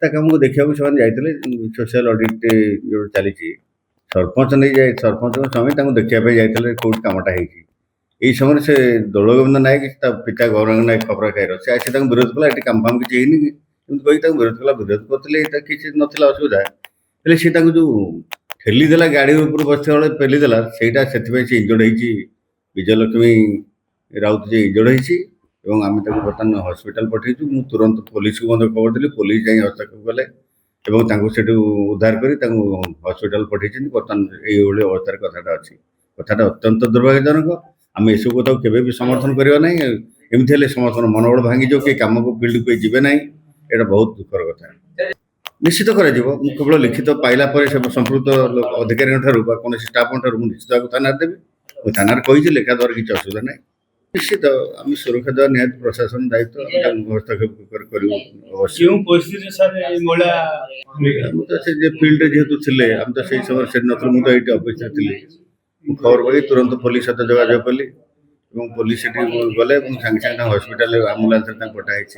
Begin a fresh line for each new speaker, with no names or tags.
ତା କାମକୁ ଦେଖିବାକୁ ସେମାନେ ଯାଇଥିଲେ। ସୋସିଆଲ ଅଡିଟ୍ ଯୋଉ ଚାଲିଛି, ସରପଞ୍ଚ ନେଇ ସରପଞ୍ଚଙ୍କ ସ୍ୱାମୀ ତାଙ୍କୁ ଦେଖିବା ପାଇଁ ଯାଇଥିଲେ କୋଉଠି କାମଟା ହେଇଛି। ଏଇ ସମୟରେ ସେ ଦୋଳଗୋବିନ୍ଦ ନାୟକ ତା ପିତା ଗୌରାଙ୍ଗ ନାୟକ ଖବର ଖାଇର ସେ ଆସି ତାଙ୍କୁ ବିରୋଧ କଲା, ଏଠି କାମ ଫାମ କିଛି ହେଇନି କି ଏମିତି କହିକି ତାଙ୍କୁ ବିରୋଧ କଲା। ବିରୋଧ କରୁଥିଲେ, ଏଇଟା କିଛି ନଥିଲା ଅସୁବିଧା। ହେଲେ ସେ ତାଙ୍କୁ ଯୋଉ ଠେଲି ଦେଲା, ଗାଡି ଉପରୁ ବସିଥିବା ବେଳେ ପେଲି ଦେଲା, ସେଇଟା ସେଥିପାଇଁ ସେ ଇଞ୍ଜର୍ଡ ହେଇଛି। ବିଜୟଲକ୍ଷ୍ମୀ ରାଉତ ଯେ ଇଞ୍ଜର୍ଡ ହେଇଛି ଏବଂ ଆମେ ତାକୁ ବର୍ତ୍ତମାନ ହସ୍ପିଟାଲ ପଠେଇଛୁ। ମୁଁ ତୁରନ୍ତ ପୋଲିସକୁ ମଧ୍ୟ ଖବର ଦେଲି, ପୋଲିସ ଯାଇ ହସ୍ତକ୍ଷେପ କଲେ ଏବଂ ତାଙ୍କୁ ସେଠୁ ଉଦ୍ଧାର କରି ତାଙ୍କୁ ହସ୍ପିଟାଲ ପଠେଇଛନ୍ତି। ବର୍ତ୍ତମାନ ଏଇଭଳି ଅବସ୍ଥାରେ କଥାଟା ଅଛି। କଥାଟା ଅତ୍ୟନ୍ତ ଦୁର୍ଭାଗ୍ୟଜନକ। ଆମେ ଏସବୁ କଥାକୁ କେବେ ବି ସମର୍ଥନ କରିବା ନାହିଁ। ଏମିତି ହେଲେ ସମସ୍ତଙ୍କର ମନୋବଳ ଭାଙ୍ଗିଯିବ, କେହି କାମକୁ ଫିଲ୍ଡକୁ ଯିବେ ନାହିଁ। ଏଇଟା ବହୁତ ଦୁଃଖର କଥା। ନିଶ୍ଚିତ କରାଯିବ। ମୁଁ କେବଳ ଲିଖିତ ପାଇଲା ପରେ ସେ ସମ୍ପୃକ୍ତ ଅଧିକାରୀଙ୍କ ଠାରୁ ବା କୌଣସି ଷ୍ଟାଫଙ୍କ ଠାରୁ ମୁଁ ନିଶ୍ଚିତ ଭାବେ ଥାନାରେ ଦେବି। ମୁଁ ଥାନାରେ କହିଛି, ଲେଖା ଦ୍ୱାରା କିଛି ଅସୁବିଧା ନାହିଁ। ନିଶ୍ଚିତ ଆମେ ସୁରକ୍ଷା ଦେବା ନିହାତି ପ୍ରଶାସନ ଦାୟିତ୍ୱ। ଆମେ ତାଙ୍କୁ ହସ୍ତକ୍ଷେପ କରିବୁ ଅବଶ୍ୟ।
କେଉଁ ପରିସ୍ଥିତିରେ ସାର୍ ଏଇ ମହିଳା
ଆମେ ତ ସେ ଯେ ଫିଲ୍ଡରେ ଯେହେତୁ ଥିଲେ, ଆମେ ତ ସେଇ ସମୟରେ ସେଠି ନଥିଲୁ। ମୁଁ ତ ଏଇଠି ଅଫିସରେ ଥିଲି। ମୁଁ ଖବର ପାଇ ତୁରନ୍ତ ପୋଲିସ ସହିତ ଯୋଗାଯୋଗ କଲି ଏବଂ ପୋଲିସ ସେଠି ଗଲେ ଏବଂ ସାଙ୍ଗେ ସାଙ୍ଗେ ତାଙ୍କୁ ହସ୍ପିଟାଲରେ ଆମ୍ବୁଲାନ୍ସରେ ତାଙ୍କୁ ପଠାହେଇଛି।